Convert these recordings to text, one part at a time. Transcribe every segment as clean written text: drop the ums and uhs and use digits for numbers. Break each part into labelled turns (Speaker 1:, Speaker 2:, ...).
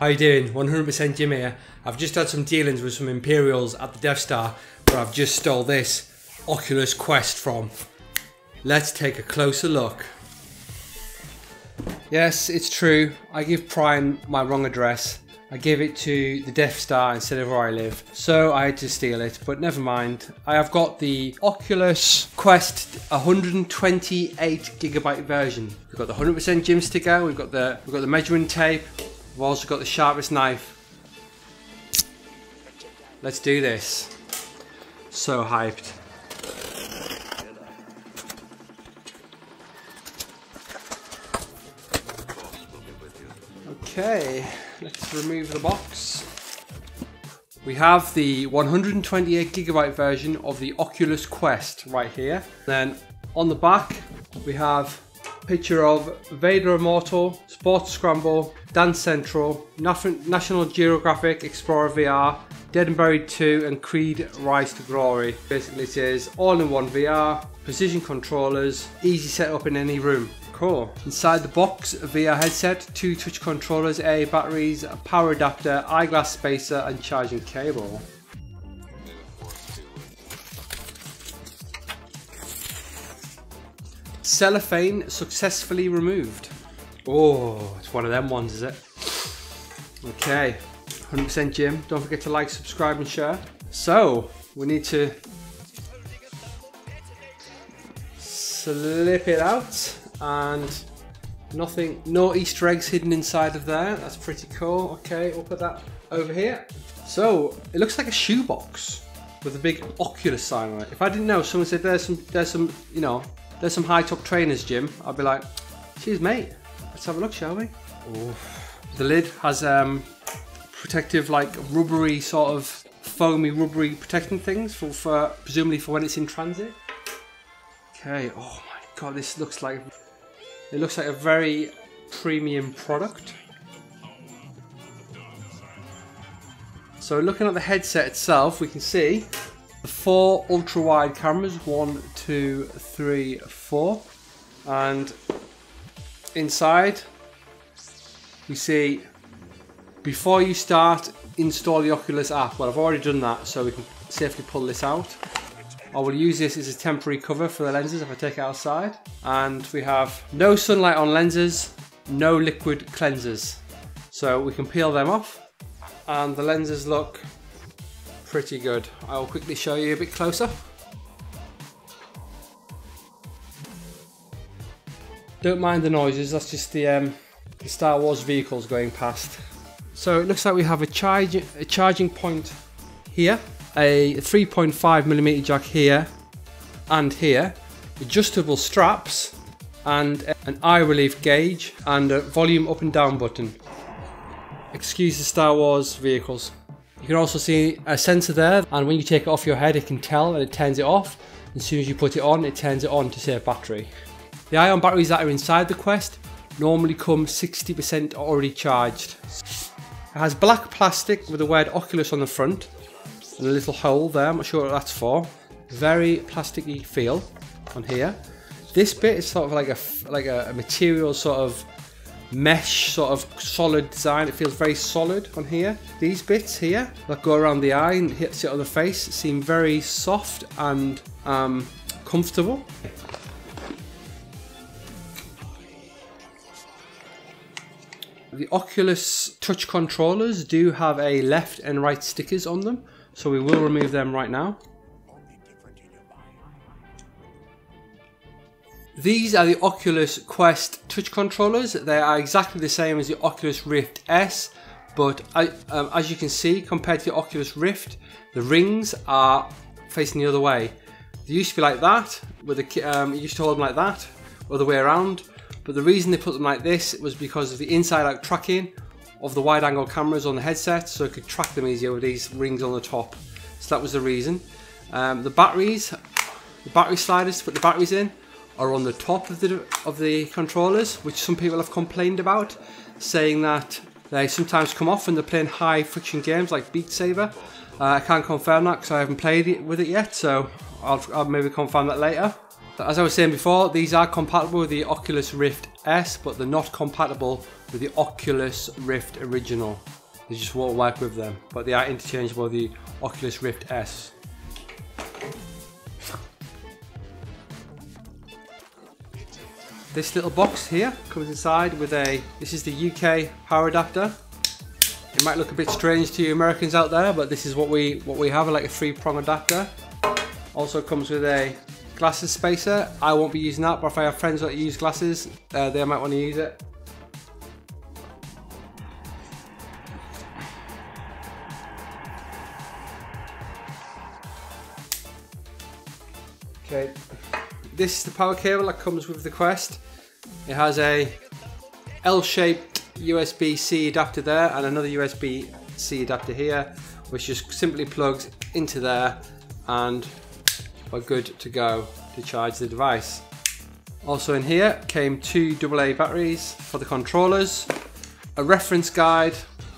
Speaker 1: How you doing? 100% Jim here. I've just had some dealings with some Imperials at the Death Star where I've just stole this Oculus Quest from. Let's take a closer look. Yes, it's true. I give Prime my wrong address. I gave it to the Death Star instead of where I live, so I had to steal it, but never mind. I have got the Oculus Quest 128GB version. We've got the 100% Jim sticker, we've got the measuring tape, we've also got the sharpest knife. Let's do this. So hyped. Okay, let's remove the box. We have the 128GB version of the Oculus Quest right here. Then on the back we have a picture of Vader Immortal, Sports Scramble, Dance Central, National Geographic Explorer VR, Dead and Buried 2 and Creed Rise to Glory. Basically it says all-in-one VR, precision controllers, easy setup in any room. Cool. Inside the box, a VR headset, 2 touch controllers, AA batteries, a power adapter, eyeglass spacer and charging cable. Cellophane successfully removed. Oh, it's one of them ones, is it? Okay, 100% Jim. Don't forget to like, subscribe and share. So, we need to slip it out. And no Easter eggs hidden inside of there. That's pretty cool. Okay, we'll put that over here. So it looks like a shoebox with a big Oculus sign on it. If I didn't know, someone said there's some high top trainers, Jim, I'd be like, cheers, mate. Let's have a look, shall we? Ooh. The lid has protective, like rubbery sort of foamy, rubbery protecting things for presumably for when it's in transit. Okay. Oh my God, this looks like. It looks like a very premium product. So looking at the headset itself, we can see the 4 ultra-wide cameras, 1, 2, 3, 4. And inside, we see, before you start, install the Oculus app. Well, I've already done that, so we can safely pull this out. I will use this as a temporary cover for the lenses if I take it outside. And we have no sunlight on lenses, no liquid cleansers. So we can peel them off and the lenses look pretty good. I will quickly show you a bit closer. Don't mind the noises, that's just the Star Wars vehicles going past. So it looks like we have a charging point here. A 3.5mm jack here and here, adjustable straps and an eye relief gauge and a volume up and down button. Excuse the Star Wars vehicles. You can also see a sensor there, and when you take it off your head it can tell and it turns it off. As soon as you put it on, it turns it on to save battery. The ion batteries that are inside the Quest normally come 60% already charged. It has black plastic with the word Oculus on the front. And a little hole there, I'm not sure what that's for. Very plasticky feel on here. This bit is sort of like a material sort of mesh, sort of solid design. It feels very solid on here. These bits here that go around the eye and sit on the face seem very soft and comfortable. The Oculus touch controllers do have a left and right stickers on them. So we will remove them right now. These are the Oculus Quest touch controllers. They are exactly the same as the Oculus Rift S, but as you can see, compared to the Oculus Rift, the rings are facing the other way. They used to be like that, with you used to hold them like that, other way around. But the reason they put them like this was because of the inside-out tracking of the wide-angle cameras on the headset, so it could track them easier with these rings on the top. So that was the reason. The battery sliders to put the batteries in are on the top of the controllers, which some people have complained about, saying that they sometimes come off when they're playing high friction games like Beat Saber. I can't confirm that because I haven't played with it yet, so I'll maybe confirm that later. As I was saying before, these are compatible with the Oculus Rift S, but they're not compatible with the Oculus Rift Original. They just won't work with them, but they are interchangeable with the Oculus Rift S. This little box here comes inside with this is the UK power adapter. It might look a bit strange to you Americans out there, but this is what we have, like a 3-prong adapter. Also comes with a glasses spacer. I won't be using that, but if I have friends that use glasses, they might want to use it. Okay, this is the power cable that comes with the Quest. It has a L-shaped USB-C adapter there and another USB-C adapter here, which just simply plugs into there, and we're good to go to charge the device. Also in here came 2 AA batteries for the controllers, a reference guide,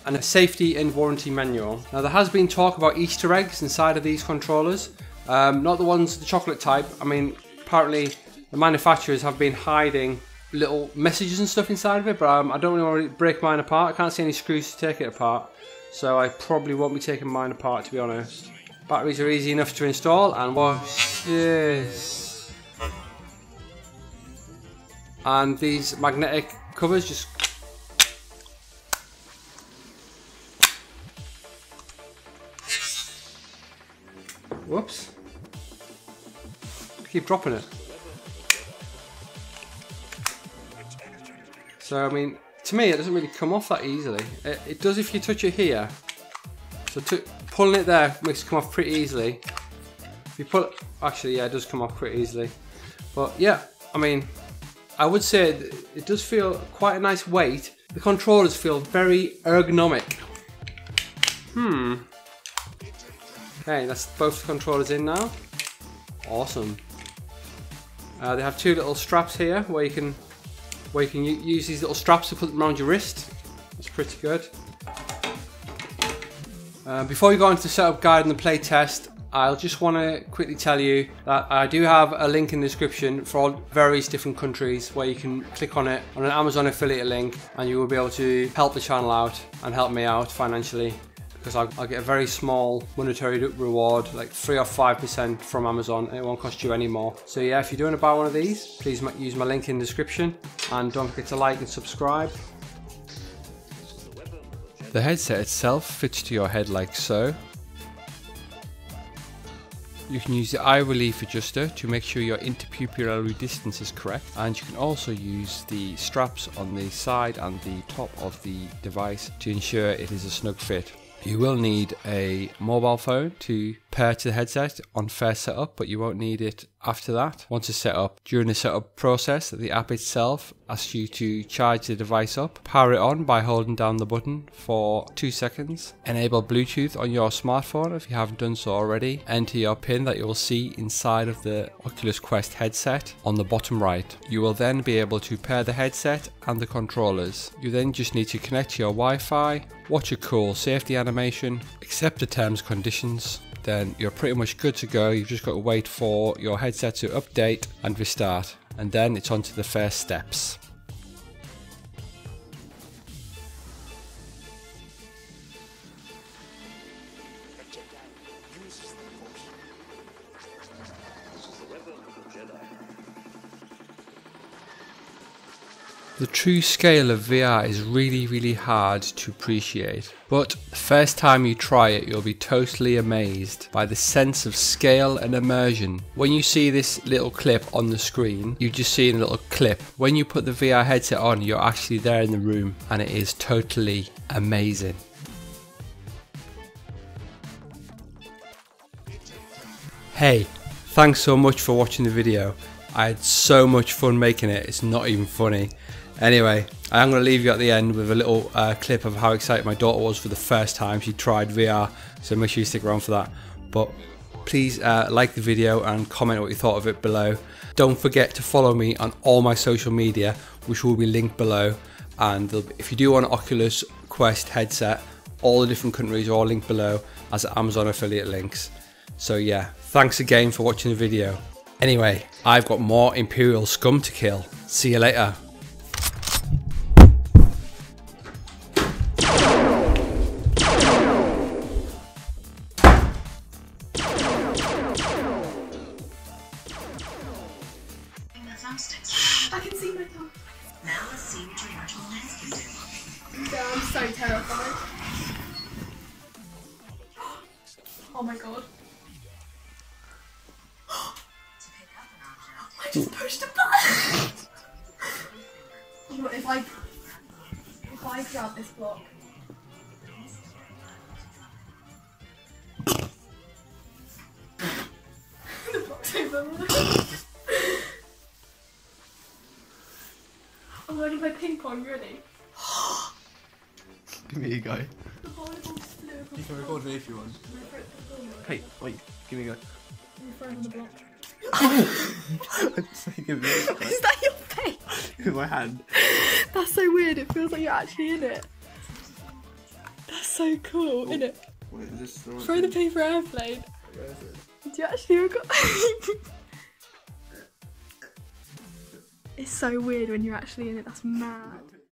Speaker 1: and a safety and warranty manual. Now there has been talk about Easter eggs inside of these controllers. Not the ones, the chocolate type. I mean, apparently the manufacturers have been hiding little messages and stuff inside of it, but I don't really want to break mine apart. I can't see any screws to take it apart, so I probably won't be taking mine apart, to be honest. Batteries are easy enough to install, and watch this. And these magnetic covers just whoops. Keep dropping it. So I mean, to me it doesn't really come off that easily. It does if you touch it here. So pulling it there makes it come off pretty easily. If you pull it, actually yeah, it does come off pretty easily. But yeah, I mean, I would say it does feel quite a nice weight. The controllers feel very ergonomic. Okay, that's both the controllers in now. Awesome. They have 2 little straps here where you can use these little straps to put them around your wrist. That's pretty good. Before we go into the setup guide and the play test, I'll just want to quickly tell you that I do have a link in the description for all various different countries where you can click on it on an Amazon affiliate link, and you will be able to help the channel out and help me out financially, because I'll get a very small monetary reward, like 3 or 5% from Amazon, and it won't cost you any more. So yeah, if you're doing to buy one of these, please use my link in the description, and don't forget to like and subscribe. The headset itself fits to your head like so. You can use the eye relief adjuster to make sure your interpupillary distance is correct, and you can also use the straps on the side and the top of the device to ensure it is a snug fit. You will need a mobile phone to pair to the headset on first setup, but you won't need it after that. Once it's set up, during the setup process, the app itself asks you to charge the device up. Power it on by holding down the button for 2 seconds. Enable Bluetooth on your smartphone if you haven't done so already. Enter your PIN that you will see inside of the Oculus Quest headset on the bottom right. You will then be able to pair the headset and the controllers. You then just need to connect to your Wi-Fi, watch a cool safety animation, accept the terms and conditions. Then you're pretty much good to go. You've just got to wait for your headset to update and restart, and then it's on to the first steps. The true scale of VR is really hard to appreciate, but the first time you try it you'll be totally amazed by the sense of scale and immersion. When you see this little clip on the screen, you just see a little clip. When you put the VR headset on, you're actually there in the room, and it is totally amazing. Hey, thanks so much for watching the video. I had so much fun making it, it's not even funny. Anyway, I'm going to leave you at the end with a little clip of how excited my daughter was for the first time she tried VR, so make sure you stick around for that. But please like the video and comment what you thought of it below. Don't forget to follow me on all my social media, which will be linked below. And if you do want an Oculus Quest headset, all the different countries are all linked below as Amazon affiliate links. So yeah, thanks again for watching the video. Anyway, I've got more Imperial scum to kill. See you later.
Speaker 2: so terrifying. Oh my god. I just pushed a button! You know what, if I grab this block. The block's over. I'm going to play ping pong, ready?
Speaker 3: Give me a go.
Speaker 2: The volleyball just flew across.
Speaker 3: You can record me if you want. Hey, wait, give me a go.
Speaker 2: Throw it on the block.
Speaker 3: Give me a go.
Speaker 2: Is that your face?
Speaker 3: With my hand.
Speaker 2: That's so weird, it feels like you're actually in it. That's so cool, isn't it?
Speaker 3: Wait, is this the right
Speaker 2: Throw the
Speaker 3: thing?
Speaker 2: paper airplane.
Speaker 3: Where is it?
Speaker 2: Did you actually record? It's so weird when you're actually in it, that's mad.